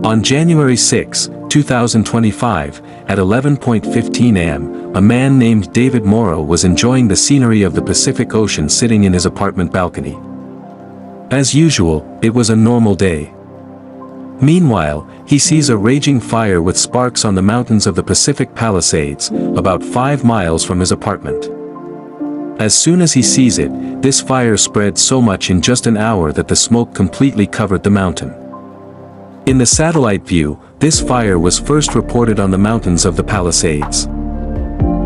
On January 6, 2025, at 11:15 a.m., a man named David Morrow was enjoying the scenery of the Pacific Ocean sitting in his apartment balcony. As usual, it was a normal day. Meanwhile, he sees a raging fire with sparks on the mountains of the Pacific Palisades, about 5 miles from his apartment. As soon as he sees it, this fire spread so much in just an hour that the smoke completely covered the mountain. In the satellite view, this fire was first reported on the mountains of the Palisades.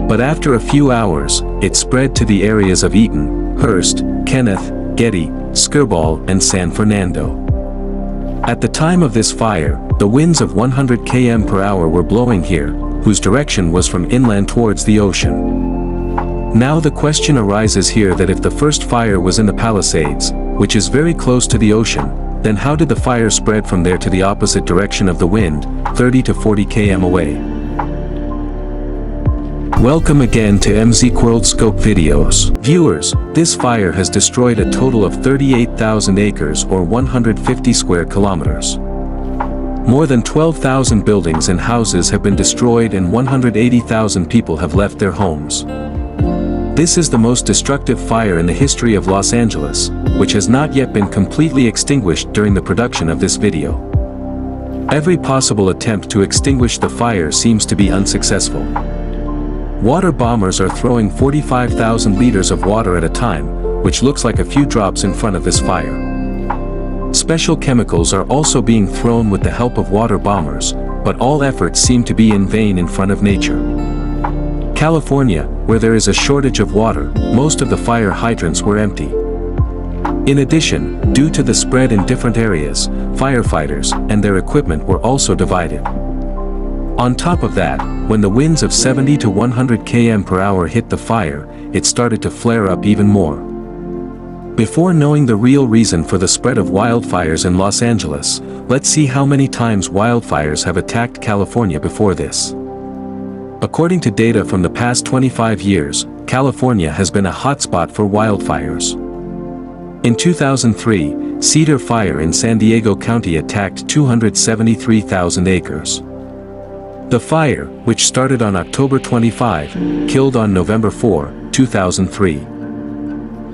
But after a few hours, it spread to the areas of Eaton, Hearst, Kenneth, Getty, Skirball, and San Fernando. At the time of this fire, the winds of 100 km per hour were blowing here, whose direction was from inland towards the ocean. Now the question arises here that if the first fire was in the Palisades, which is very close to the ocean, then how did the fire spread from there to the opposite direction of the wind, 30 to 40 km away? Welcome again to MZK World Scope videos. Viewers, this fire has destroyed a total of 38,000 acres or 150 square kilometers. More than 12,000 buildings and houses have been destroyed and 180,000 people have left their homes. This is the most destructive fire in the history of Los Angeles, which has not yet been completely extinguished during the production of this video. Every possible attempt to extinguish the fire seems to be unsuccessful. Water bombers are throwing 45,000 liters of water at a time, which looks like a few drops in front of this fire. Special chemicals are also being thrown with the help of water bombers, but all efforts seem to be in vain in front of nature. California, where there is a shortage of water, most of the fire hydrants were empty. In addition, due to the spread in different areas, firefighters and their equipment were also divided. On top of that, when the winds of 70 to 100 km per hour hit the fire, it started to flare up even more. Before knowing the real reason for the spread of wildfires in Los Angeles, let's see how many times wildfires have attacked California before this. According to data from the past 25 years, California has been a hotspot for wildfires. In 2003, Cedar Fire in San Diego County attacked 273,000 acres. The fire, which started on October 25, killed on November 4, 2003.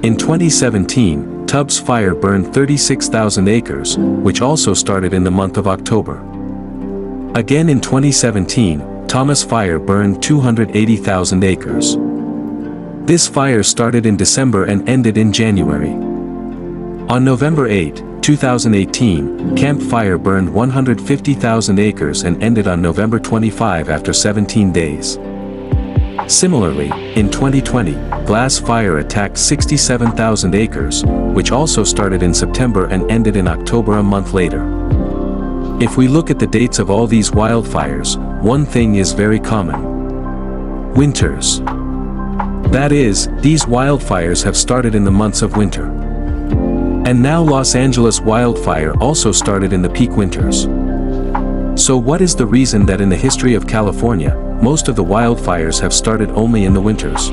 In 2017, Tubbs Fire burned 36,000 acres, which also started in the month of October. Again in 2017, Thomas Fire burned 280,000 acres. This fire started in December and ended in January. On November 8, 2018, Camp Fire burned 150,000 acres and ended on November 25 after 17 days. Similarly, in 2020, Glass Fire attacked 67,000 acres, which also started in September and ended in October a month later. If we look at the dates of all these wildfires, one thing is very common. Winters. That is, these wildfires have started in the months of winter. And now Los Angeles wildfire also started in the peak winters. So what is the reason that in the history of California, most of the wildfires have started only in the winters?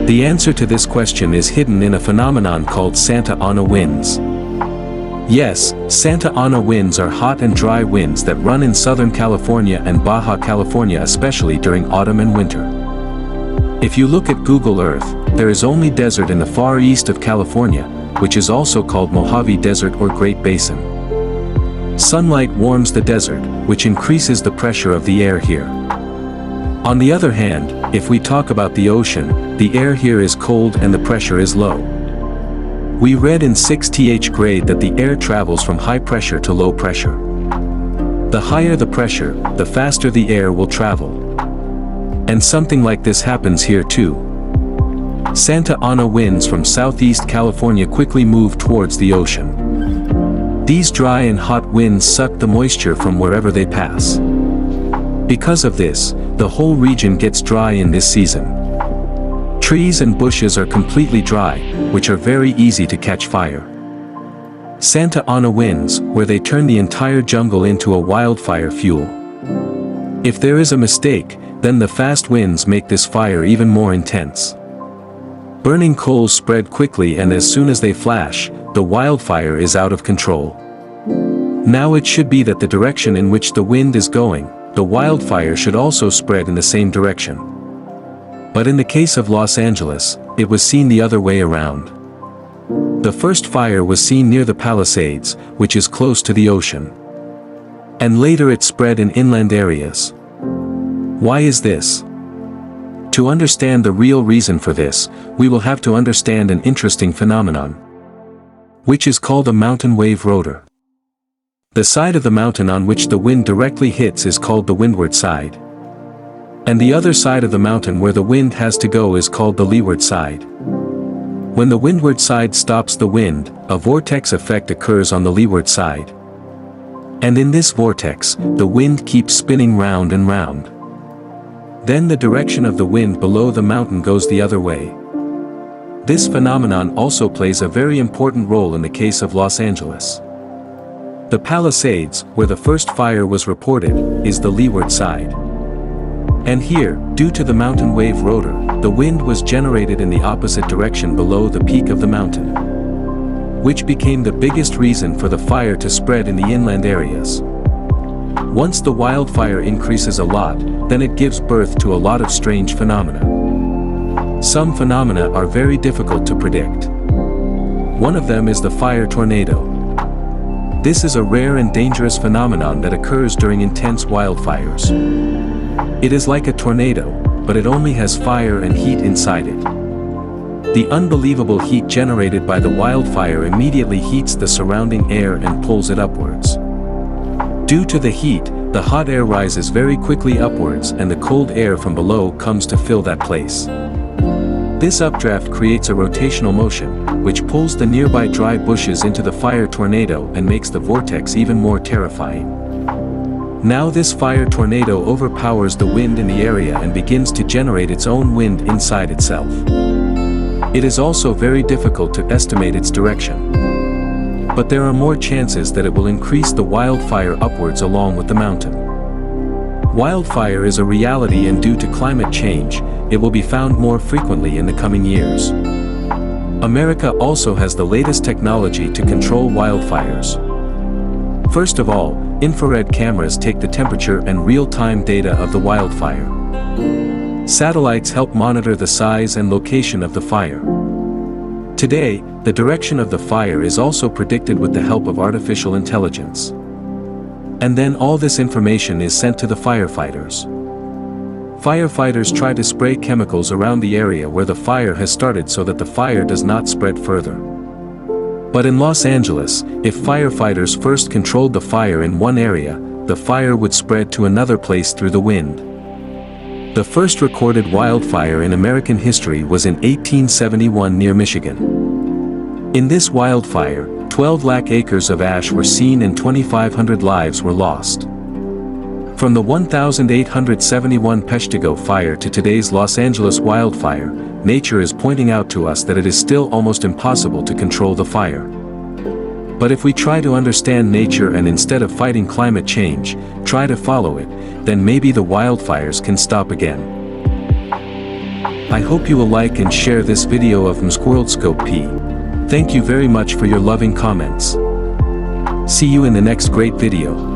The answer to this question is hidden in a phenomenon called Santa Ana winds. Yes, Santa Ana winds are hot and dry winds that run in Southern California and Baja California, especially during autumn and winter. If you look at Google Earth, there is only desert in the far east of California, which is also called Mojave Desert or Great Basin. Sunlight warms the desert, which increases the pressure of the air here. On the other hand, if we talk about the ocean, the air here is cold and the pressure is low. We read in 6th grade that the air travels from high pressure to low pressure. The higher the pressure, the faster the air will travel. And something like this happens here too. Santa Ana winds from southeast California quickly move towards the ocean. These dry and hot winds suck the moisture from wherever they pass. Because of this, the whole region gets dry in this season. Trees and bushes are completely dry, which are very easy to catch fire. Santa Ana winds, where they turn the entire jungle into a wildfire fuel. If there is a mistake, then the fast winds make this fire even more intense. Burning coals spread quickly, and as soon as they flash, the wildfire is out of control. Now it should be that the direction in which the wind is going, the wildfire should also spread in the same direction. But in the case of Los Angeles, it was seen the other way around. The first fire was seen near the Palisades, which is close to the ocean. And later it spread in inland areas. Why is this? To understand the real reason for this, we will have to understand an interesting phenomenon, which is called a mountain wave rotor. The side of the mountain on which the wind directly hits is called the windward side. And the other side of the mountain where the wind has to go is called the leeward side. When the windward side stops the wind, a vortex effect occurs on the leeward side. And in this vortex, the wind keeps spinning round and round. Then the direction of the wind below the mountain goes the other way. This phenomenon also plays a very important role in the case of Los Angeles. The Palisades, where the first fire was reported, is the leeward side. And here, due to the mountain wave rotor, the wind was generated in the opposite direction below the peak of the mountain, which became the biggest reason for the fire to spread in the inland areas. Once the wildfire increases a lot, then it gives birth to a lot of strange phenomena. Some phenomena are very difficult to predict. One of them is the fire tornado. This is a rare and dangerous phenomenon that occurs during intense wildfires. It is like a tornado, but it only has fire and heat inside it. The unbelievable heat generated by the wildfire immediately heats the surrounding air and pulls it upwards. Due to the heat, the hot air rises very quickly upwards and the cold air from below comes to fill that place. This updraft creates a rotational motion, which pulls the nearby dry bushes into the fire tornado and makes the vortex even more terrifying. Now this fire tornado overpowers the wind in the area and begins to generate its own wind inside itself. It is also very difficult to estimate its direction. But there are more chances that it will increase the wildfire upwards along with the mountain. Wildfire is a reality, and due to climate change, it will be found more frequently in the coming years. America also has the latest technology to control wildfires. First of all, infrared cameras take the temperature and real-time data of the wildfire. Satellites help monitor the size and location of the fire. Today, the direction of the fire is also predicted with the help of artificial intelligence. And then all this information is sent to the firefighters. Firefighters try to spray chemicals around the area where the fire has started so that the fire does not spread further. But in Los Angeles, if firefighters first controlled the fire in one area, the fire would spread to another place through the wind. The first recorded wildfire in American history was in 1871 near Michigan. In this wildfire, 12 lakh acres of ash were seen and 2,500 lives were lost. From the 1871 Peshtigo fire to today's Los Angeles wildfire, nature is pointing out to us that it is still almost impossible to control the fire. But if we try to understand nature and instead of fighting climate change, try to follow it, then maybe the wildfires can stop again. I hope you will like and share this video of MZK P. Thank you very much for your loving comments. See you in the next great video.